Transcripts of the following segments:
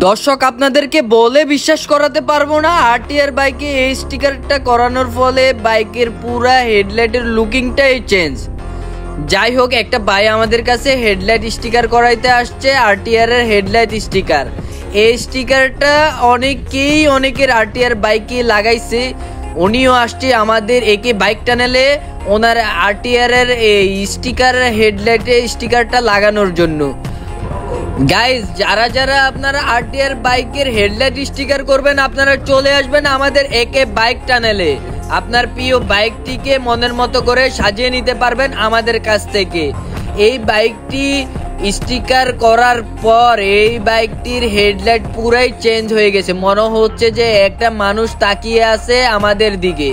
দর্শক আপনাদেরকে বলে বিশ্বাস করাতে পারবো না, আরটিআর বাইকে এই স্টিকারটা করানোর ফলে বাইকের পুরা হেডলাইটের লুকিংটাই চেঞ্জ। যাই হোক, একটা ভাই আমাদের কাছে হেডলাইট স্টিকার করাইতে আসছে, আরটিআর এর হেডলাইট স্টিকার। এই স্টিকারটা অনেকের আরটিআর বাইকে লাগাইছে। উনিও আসছে আমাদের একে বাইক টানেলে ওনার আরটিআর এর এই স্টিকার হেডলাইটে স্টিকারটা লাগানোর জন্য। গাইজ, যারা আপনারা আরটিআর বাইকের হেডলাইট স্টিকার করবেন, আপনারা চলে আসবেন আমাদের একে বাইক টানেলে। আপনার প্রিয় বাইকটিকে মনের মতো করে সাজিয়ে নিতে পারবেন আমাদের কাছ থেকে। এই বাইকটি স্টিকার করার পর এই বাইকটির হেডলাইট পুরাই চেঞ্জ হয়ে গেছে। মনে হচ্ছে যে একটা মানুষ তাকিয়ে আছে আমাদের দিকে।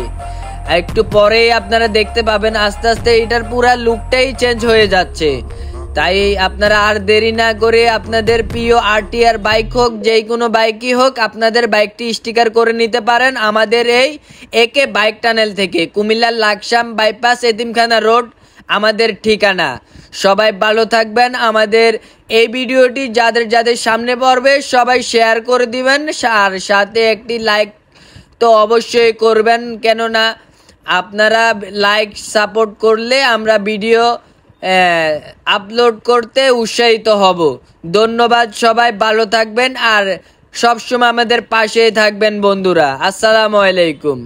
একটু পরে আপনারা দেখতে পাবেন আস্তে আস্তে এটার পুরা লুকটাই চেঞ্জ হয়ে যাচ্ছে। তাই আপনারা আর দেরি না করে আপনাদের প্রিয় আরটিআর বাইক হোক, যেই কোনো বাইকই হোক, আপনাদের বাইকটি স্টিকার করে নিতে পারেন আমাদের এই একে বাইক টানেল থেকে। কুমিল্লার লাকসাম বাইপাস এতিমখানা রোড আমাদের ঠিকানা। সবাই ভালো থাকবেন। আমাদের এই ভিডিওটি যাদের সামনে পড়বে সবাই শেয়ার করে দিবেন, আর সাথে একটি লাইক তো অবশ্যই করবেন, কেননা আপনারা লাইক সাপোর্ট করলে আমরা ভিডিও আপলোড করতে উৎসাহিত হব। ধন্যবাদ, সবাই ভালো থাকবেন আর সবসময় আমাদের পাশেই থাকবেন বন্ধুরা। আসসালামু আলাইকুম।